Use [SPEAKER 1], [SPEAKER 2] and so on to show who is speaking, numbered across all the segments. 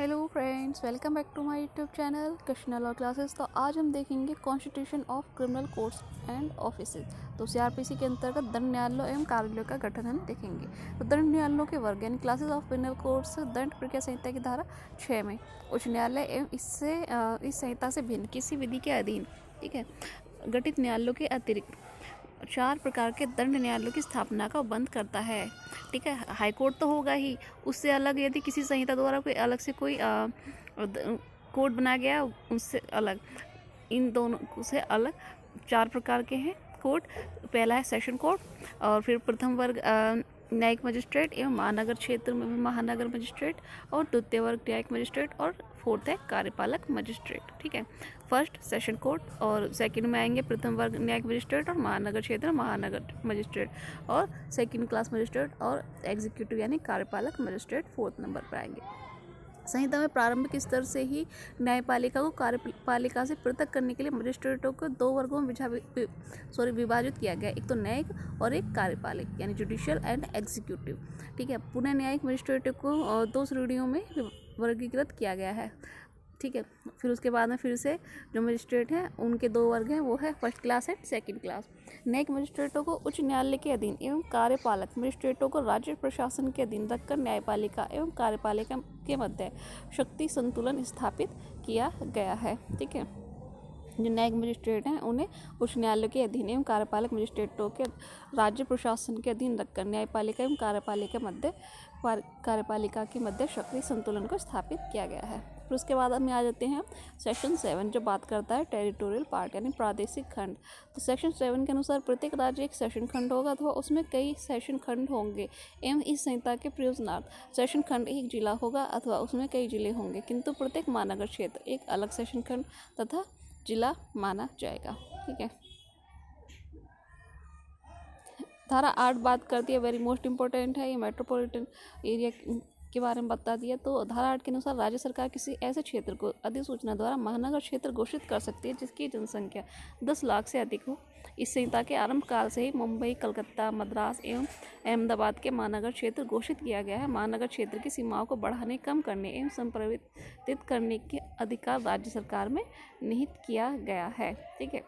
[SPEAKER 1] Hello friends, welcome back to my YouTube channel Krishna law classes. तो आज हम देखेंगे constitution of criminal courts and offices. तो CrPC के अंतर्गत दंड न्यायालयों एवं कार्यालयों का गठन हम देखेंगे। तो दंड न्यायालयों के वर्ग यानी क्लासेस ऑफ क्रिमिनल कोर्ट्स दंड प्रक्रिया संहिता की धारा 6 में उच्च न्यायालय एवं इस संहिता से भिन्न किसी विधि के अधीन ठीक है गठित न्यायालयों के अतिरिक्त 4 प्रकार के दंड न्यायालयों की स्थापना का बंद करता है। ठीक है, हाई कोर्ट तो होगा ही, उससे अलग यदि किसी संहिता द्वारा कोई अलग से कोई कोर्ट बनाया गया उससे अलग, इन दोनों से अलग 4 प्रकार के हैं कोर्ट। पहला है सेशन कोर्ट, और फिर प्रथम वर्ग न्यायिक मजिस्ट्रेट एवं महानगर क्षेत्र में महानगर मजिस्ट्रेट, और द्वितीय वर्ग न्यायिक मजिस्ट्रेट, और फोर्थ है कार्यपालक मजिस्ट्रेट। ठीक है, फर्स्ट सेशन कोर्ट, और सेकंड में आएंगे प्रथम वर्ग न्यायिक मजिस्ट्रेट और महानगर क्षेत्र महानगर मजिस्ट्रेट, और सेकंड क्लास मजिस्ट्रेट और एग्जीक्यूटिव यानी कार्यपालक मजिस्ट्रेट फोर्थ नंबर पर आएंगे। संहिता में प्रारंभिक स्तर से ही न्यायपालिका को कार्यपालिका से पृथक करने के लिए मजिस्ट्रेटों को 2 वर्गों में विभाजित किया गया। एक तो न्यायिक और एक कार्यपालिक यानी जुडिशियल एंड एग्जीक्यूटिव। ठीक है, पुनः न्यायिक मजिस्ट्रेटों को 2 श्रेणियों में वर्गीकृत किया गया है। ठीक है, फिर उसके बाद में फिर से जो मजिस्ट्रेट हैं उनके 2 वर्ग हैं, वो है first class and second class. न्यायिक मजिस्ट्रेटों को उच्च न्यायालय के अधीन एवं कार्यपालक मजिस्ट्रेटों को राज्य प्रशासन के अधीन रखकर न्यायपालिका एवं कार्यपालिका के मध्य शक्ति संतुलन स्थापित किया गया है। ठीक है, जो न्यायिक मजिस्ट्रेट हैं उन्हें उच्च न्यायालय के अधीन एवं कार्यपालक मजिस्ट्रेटों के राज्य प्रशासन के अधीन रखकर न्यायपालिका एवं कार्यपालिका के मध्य शक्ति संतुलन को स्थापित किया गया है। फिर उसके बाद में आ जाते हैं सेक्शन 7 जो बात करता है टेरिटोरियल पार्ट यानी प्रादेशिक खंड। तो सेक्शन 7 के अनुसार प्रत्येक राज्य एक सेशन खंड होगा अथवा उसमें कई सेशन खंड होंगे एवं इस संहिता के प्रयोजनार्थ सेशन खंड एक जिला होगा अथवा उसमें कई जिले होंगे, किंतु प्रत्येक महानगर क्षेत्र एक अलग सेशन खंड तथा जिला माना जाएगा। ठीक है, धारा 8 बात करती है, वेरी मोस्ट इंपॉर्टेंट है, ये मेट्रोपॉलिटन एरिया के बारे में बता दिया। तो धारा 8 के अनुसार राज्य सरकार किसी ऐसे क्षेत्र को अधिसूचना द्वारा महानगर क्षेत्र घोषित कर सकती है जिसकी जनसंख्या 10 लाख से अधिक हो। इस संहिता के आरंभ काल से ही मुंबई, कलकत्ता, मद्रास एवं अहमदाबाद के महानगर क्षेत्र घोषित किया गया है। महानगर क्षेत्र की सीमाओं को बढ़ाने, कम करने एवं संपरिवर्तित करने के अधिकार राज्य सरकार में निहित किया गया है। ठीक है,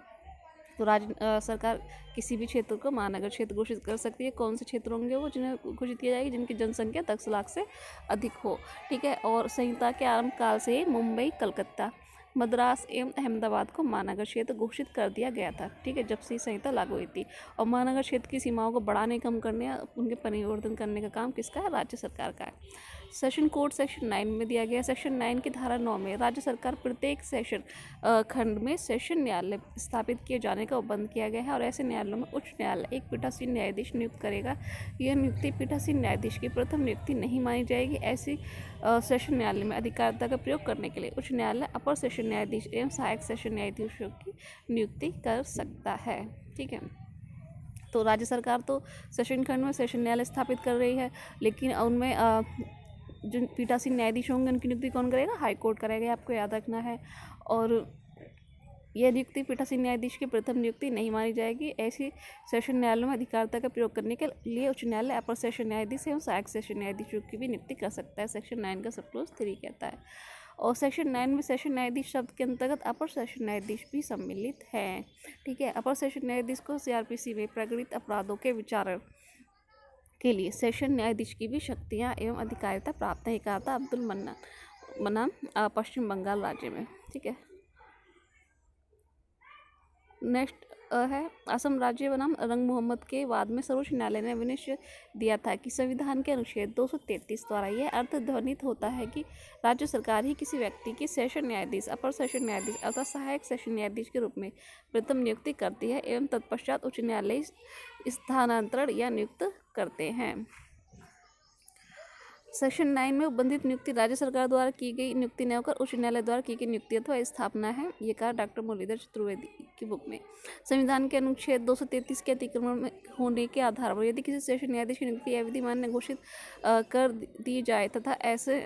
[SPEAKER 1] तो राज्य सरकार किसी भी क्षेत्र को महानगर क्षेत्र घोषित कर सकती है। कौन से क्षेत्र होंगे वो जिन्हें घोषित किया जाएगी? जिनकी जनसंख्या 10 लाख से अधिक हो। ठीक है, और संहिता के आरंभ काल से ही मुंबई, कलकत्ता, मद्रास एवं अहमदाबाद को महानगर क्षेत्र घोषित कर दिया गया था। ठीक है, जब से संहिता लागू हुई थी। और महानगर क्षेत्र की सीमाओं को बढ़ाने, कम करने, उनके परिवर्तन करने का काम किसका है? राज्य सरकार का है। सेशन कोड सेक्शन 9 में दिया गया। सेक्शन 9 की धारा 9 में राज्य सरकार प्रत्येक सेशन खंड में सेशन न्यायालय स्थापित किए जाने का बंद किया गया है, और ऐसे न्यायालयों में उच्च न्यायालय एक पीठासीन न्यायाधीश नियुक्त करेगा। यह नियुक्ति पीठासीन न्यायाधीश की प्रथम नियुक्ति नहीं मानी जाएगी। ऐसी सेशन न्यायालय में अधिकारिता का प्रयोग करने के लिए उच्च न्यायालय अपर सेशन न्यायाधीश एवं सहायक सेशन न्यायाधीशों की नियुक्ति कर सकता है। ठीक है, तो राज्य सरकार तो सेशन खंड में सेशन न्यायालय स्थापित कर रही है, लेकिन उनमें जो पीठासीन न्यायाधीश होंगे उनकी नियुक्ति कौन करेगा? हाई कोर्ट करेगा, आपको याद रखना है। और यह नियुक्ति पीठासीन न्यायाधीश की प्रथम नियुक्ति नहीं मानी जाएगी। ऐसी सेशन न्यायालयों में अधिकारिता का प्रयोग करने के लिए उच्च न्यायालय अपर सेशन न्यायाधीश एवं सहायक सेशन न्यायाधीशों की भी नियुक्ति कर सकता है। सेक्शन 9 का सब क्लोज 3 कहता है। और सेक्शन 9 में सेशन न्यायाधीश शब्द के अंतर्गत अपर सेशन न्यायाधीश भी सम्मिलित है। ठीक है, अपर सेशन न्यायाधीश को सीआरपीसी में प्रकटित अपराधों के विचारण के लिए सेशन न्यायाधीश की भी शक्तियां एवं अधिकारिता प्राप्त है। कहा था अब्दुल मन्नान पश्चिम बंगाल राज्य में। ठीक है, नेक्स्ट है असम राज्य बनाम रंग मोहम्मद के वाद में सर्वोच्च न्यायालय ने विनिश्चय दिया था कि संविधान के अनुच्छेद 233 द्वारा यह अर्थ ध्वनित होता है कि राज्य सरकार ही किसी व्यक्ति की सेशन न्यायाधीश, अपर सेशन न्यायाधीश अथवा सहायक सेशन न्यायाधीश के रूप में प्रथम नियुक्ति करती है एवं तत्पश्चात उच्च न्यायालय स्थानांतरण या नियुक्त करते हैं। सेक्शन 9 में उपबंधित नियुक्ति राज्य सरकार द्वारा की गई नियुक्ति न होकर उच्च न्यायालय द्वारा की गई नियुक्ति अथवा स्थापना है। ये कहा डॉक्टर मुरलीधर चतुर्वेदी की बुक में। संविधान के अनुच्छेद 233 के अतिक्रमण में होने के आधार पर यदि किसी सेशन न्यायाधीश की नियुक्ति अविधिमान्य घोषित कर दी जाए तथा ऐसे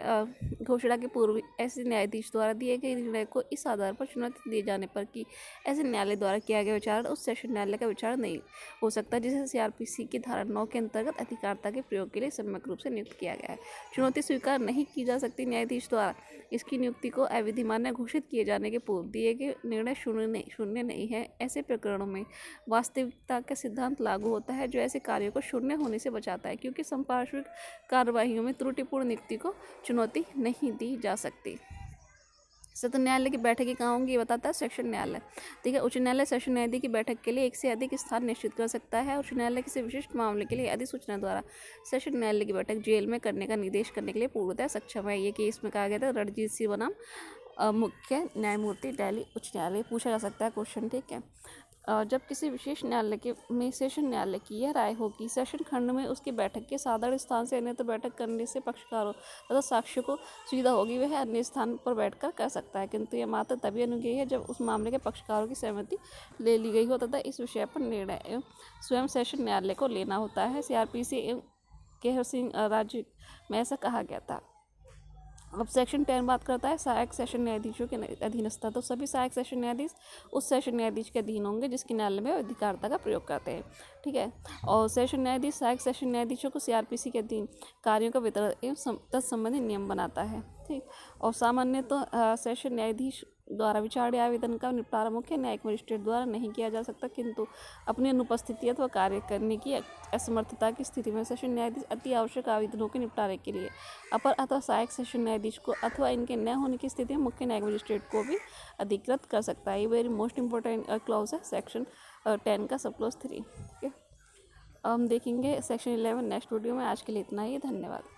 [SPEAKER 1] घोषणा के पूर्व ऐसे न्यायाधीश द्वारा दिए गए निर्णय को इस आधार पर चुनौती दिए जाने पर कि ऐसे न्यायालय द्वारा किया गया विचारण उस सेशन न्यायालय का विचारण नहीं हो सकता, जिसे सीआरपीसी की धारा 9 के अंतर्गत अधिकारिता के प्रयोग के लिए सम्यक रूप से नियुक्त किया गया है। चुनौती स्वीकार नहीं की जा सकती न्यायाधीश द्वारा इसकी नियुक्ति को अविधिमान्य घोषित किए जाने के पूर्व दिए गए निर्णय शून्य नहीं है। ऐसे प्रकरणों में वास्तविकता का सिद्धांत लागू होता है जो ऐसे कार्यों को शून्य होने से बचाता है, क्योंकि संपार्श्विक कार्यवाहियों में त्रुटिपूर्ण नियुक्ति को चुनौती नहीं दी जा सकती। सत्र न्यायालय की बैठकें कहाँ होंगी, ये बताता है सेशन न्यायालय। ठीक है, उच्च न्यायालय सेशन न्यायाधीश की बैठक के लिए एक से अधिक स्थान निश्चित कर सकता है। उच्च न्यायालय किसी विशिष्ट मामले के लिए अधिसूचना द्वारा सेशन न्यायालय की बैठक जेल में करने का निर्देश करने के लिए पूर्णतः सक्षम है। ये केस में कहा गया था रणजीत सिंह बनाम मुख्य न्यायमूर्ति दिल्ली उच्च न्यायालय। पूछा जा सकता है क्वेश्चन। ठीक है, जब किसी विशेष न्यायालय के में सेशन न्यायालय की यह राय हो कि सेशन खंड में उसकी बैठक के साधारण स्थान से अन्यत्र बैठक करने से पक्षकारों तथा साक्ष्यों को सुविधा होगी, वह अन्य स्थान पर बैठकर कर सकता है, किंतु यह मात्र तभी अनुज्ञेय है जब उस मामले के पक्षकारों की सहमति ले ली गई हो तथा इस विषय पर निर्णय स्वयं सेशन न्यायालय को लेना होता है। CRPC एवं केहर सिंह राज्य में ऐसा कहा गया था। अब सेक्शन 10 बात करता है सहायक सेशन न्यायाधीशों के अधीनस्थ। तो सभी सहायक सेशन न्यायाधीश उस सेशन न्यायाधीश के अधीन होंगे जिसके न्यायालय में अधिकारिता का प्रयोग करते हैं। ठीक है, और सेशन न्यायाधीश सहायक सेशन न्यायाधीशों को CRPC के अधीन कार्यों का वितरण एवं तत्संबंधी नियम बनाता है। ठीक, और सामान्य तो सेशन न्यायाधीश द्वारा विचारणीय आवेदन का निपटारा मुख्य न्यायिक मजिस्ट्रेट द्वारा नहीं किया जा सकता, किंतु अपनी अनुपस्थिति अथवा कार्य करने की असमर्थता की स्थिति में सेशन न्यायाधीश अति आवश्यक आवेदनों के निपटारे के लिए अपर अथवा सहायक सेशन न्यायाधीश को अथवा इनके न होने की स्थिति में मुख्य न्यायिक मजिस्ट्रेट को भी अधिकृत कर सकता है। ये वेरी मोस्ट इंपॉर्टेंट क्लॉज है सेक्शन 10 का सब क्लॉज 3। ठीक है, हम देखेंगे सेक्शन 11 नेक्स्ट वीडियो में। आज के लिए इतना ही, धन्यवाद।